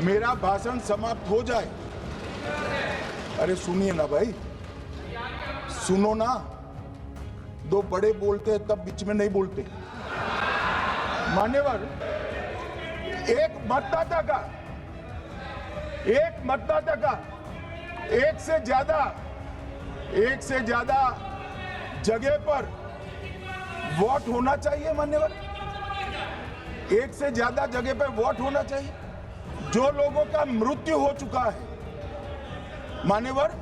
मेरा भाषण समाप्त हो जाए। अरे सुनिए ना भाई, सुनो ना। दो बड़े बोलते हैं तब बीच में नहीं बोलते। मान्यवर, एक मतदाता का एक से ज्यादा जगह पर वोट होना चाहिए। मान्यवर, एक से ज्यादा जगह पर वोट होना चाहिए। जो लोगों का मृत्यु हो चुका है, मान्यवर,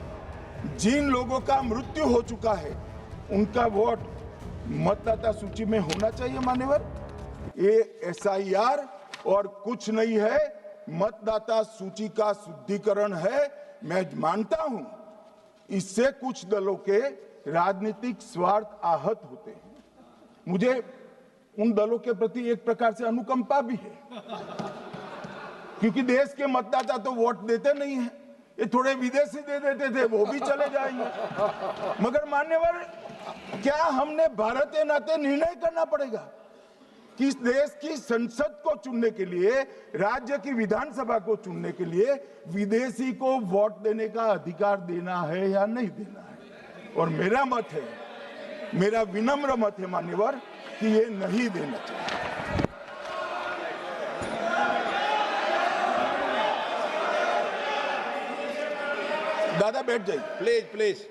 जिन लोगों का मृत्यु हो चुका है उनका वोट मतदाता सूची में होना चाहिए। मान्यवर, ये एसआईआर और कुछ नहीं है, मतदाता सूची का शुद्धिकरण है। मैं मानता हूं इससे कुछ दलों के राजनीतिक स्वार्थ आहत होते हैं। मुझे उन दलों के प्रति एक प्रकार से अनुकंपा भी है, क्योंकि देश के मतदाता तो वोट देते नहीं है। ये थोड़े विदेशी दे देते थे, वो भी चले जाएंगे। मगर मान्यवर, क्या हमने भारत के नाते निर्णय करना पड़ेगा कि इस देश की संसद को चुनने के लिए, राज्य की विधानसभा को चुनने के लिए विदेशी को वोट देने का अधिकार देना है या नहीं देना है? और मेरा मत है, मेरा विनम्र मत है मान्यवर, कि ये नहीं देना चाहिए। दादा बैठ जाइए प्लीज प्लीज।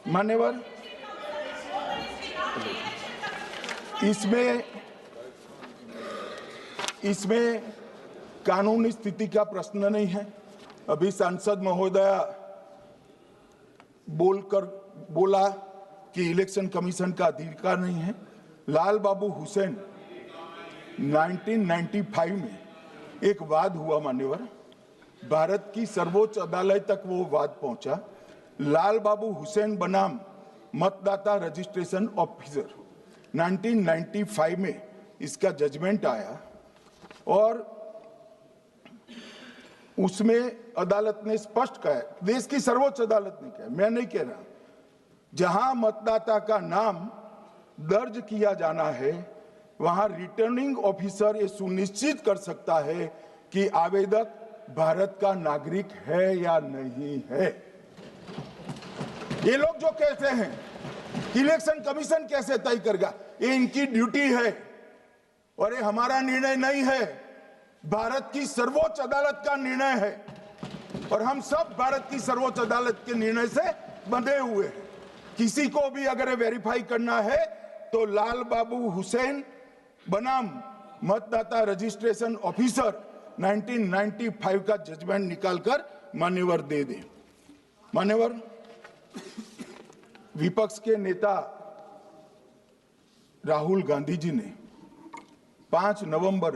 मान्यवर, इसमें कानूनी स्थिति का प्रश्न नहीं है। अभी सांसद महोदया बोला कि इलेक्शन कमीशन का अधिकार नहीं है। लाल बाबू हुसैन 1995 में एक वाद हुआ मान्यवर, भारत की सर्वोच्च अदालत तक वो वाद पहुंचा। लाल बाबू हुसैन बनाम मतदाता रजिस्ट्रेशन ऑफिसर 1995 में इसका जजमेंट आया और उसमें अदालत ने स्पष्ट कहा, देश की सर्वोच्च अदालत ने कहा, मैं नहीं कह रहा, जहां मतदाता का नाम दर्ज किया जाना है वहां रिटर्निंग ऑफिसर ये सुनिश्चित कर सकता है कि आवेदक भारत का नागरिक है या नहीं है। ये लोग जो कहते हैं कि इलेक्शन कमीशन कैसे तय करेगा, ये इनकी ड्यूटी है और ये हमारा निर्णय नहीं है, भारत की सर्वोच्च अदालत का निर्णय है और हम सब भारत की सर्वोच्च अदालत के निर्णय से बंधे हुए हैं। किसी को भी अगर वेरीफाई करना है तो लाल बाबू हुसैन बनाम मतदाता रजिस्ट्रेशन ऑफिसर 1995 का जजमेंट निकालकर मान्यवर दे दे। मान्यवर, विपक्ष के नेता राहुल गांधी जी ने 5 नवंबर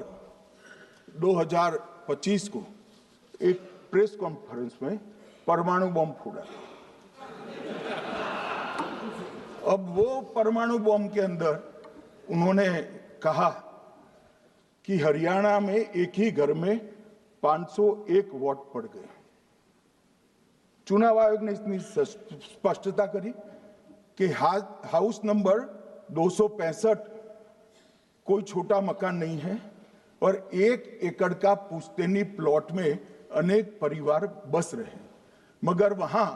2025 को एक प्रेस कॉन्फ्रेंस में परमाणु बम फोड़ा। अब वो परमाणु बम के अंदर उन्होंने कहा कि हरियाणा में एक ही घर में 501 वोट पड़ गए। चुनाव आयोग ने इतनी स्पष्टता करी कि हाउस नंबर 265 कोई छोटा मकान नहीं है और 1 एकड़ का पुश्तैनी प्लॉट में अनेक परिवार बस रहे हैं, मगर वहां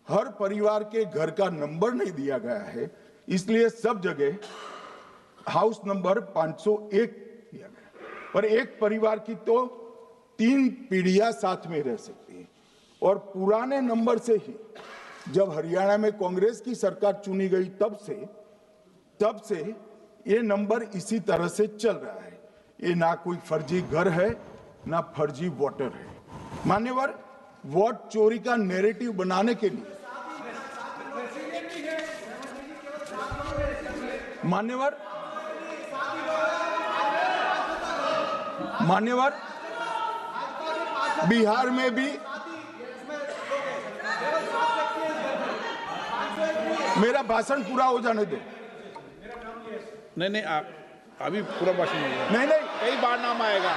हर परिवार के घर का नंबर नहीं दिया गया है, इसलिए सब जगह हाउस नंबर 501 दिया गया और एक परिवार की तो 3 पीढ़ियां साथ में रह सकती है। और पुराने नंबर से ही जब हरियाणा में कांग्रेस की सरकार चुनी गई तब से ये नंबर इसी तरह से चल रहा है। ये ना कोई फर्जी घर है ना फर्जी वोटर है। मान्यवर, वोट चोरी का नैरेटिव बनाने के लिए मान्यवर बिहार में भी मेरा भाषण पूरा हो जाने दो। नहीं, आप अभी पूरा भाषण नहीं, कई बार नाम आएगा।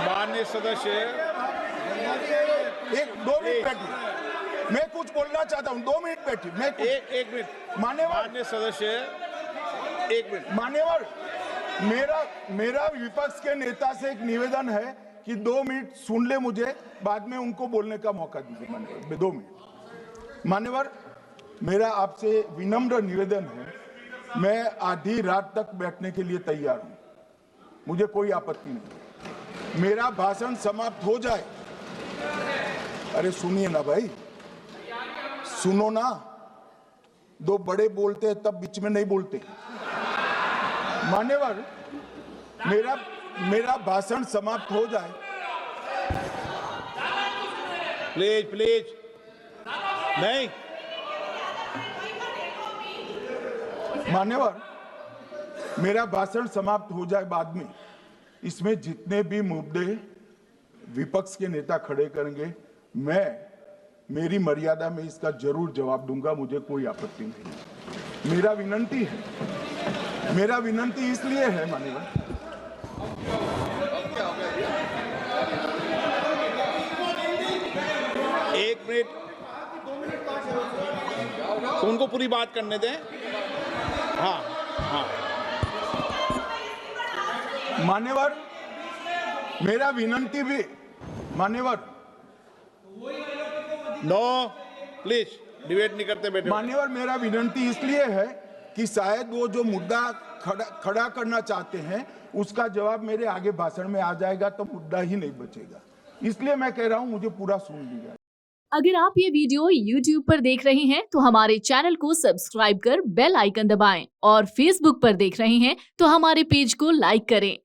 माननीय सदस्य एक 2 मिनट बैठिए, मैं कुछ बोलना चाहता हूँ। 2 मिनट बैठिए, मैं एक मिनट मान्यवर माननीय सदस्य, एक मिनट। मान्यवर, मेरा विपक्ष के नेता से एक निवेदन है कि 2 मिनट सुन ले मुझे, बाद में उनको बोलने का मौका दीजिए। मान्यवर 2 मिनट। मान्यवर, मेरा आपसे विनम्र निवेदन है, मैं आधी रात तक बैठने के लिए तैयार हूं, मुझे कोई आपत्ति नहीं। मेरा भाषण समाप्त हो जाए, अरे सुनिए ना भाई, सुनो ना, 2 बड़े बोलते हैं तब बीच में नहीं बोलते। मान्यवर, मेरा भाषण समाप्त हो जाए। प्लीज नहीं। मान्यवर, मेरा भाषण समाप्त हो जाए बाद में, इसमें जितने भी मुद्दे विपक्ष के नेता खड़े करेंगे, मेरी मर्यादा में इसका जरूर जवाब दूंगा, मुझे कोई आपत्ति नहीं। मेरा विनंती इसलिए है मान्यवर, एक मिनट, उनको पूरी बात करने दें। हाँ हाँ, मान्यवर, मेरा विनंती भी मान्यवर, नो प्लीज डिबेट नहीं करते बैठे। मान्यवर, मेरा विनंती इसलिए है कि शायद वो जो मुद्दा खड़ा करना चाहते हैं उसका जवाब मेरे आगे भाषण में आ जाएगा तो मुद्दा ही नहीं बचेगा, इसलिए मैं कह रहा हूं मुझे पूरा सुन लीजिए। अगर आप ये वीडियो YouTube पर देख रहे हैं तो हमारे चैनल को सब्सक्राइब कर बेल आइकन दबाएं और Facebook पर देख रहे हैं तो हमारे पेज को लाइक करें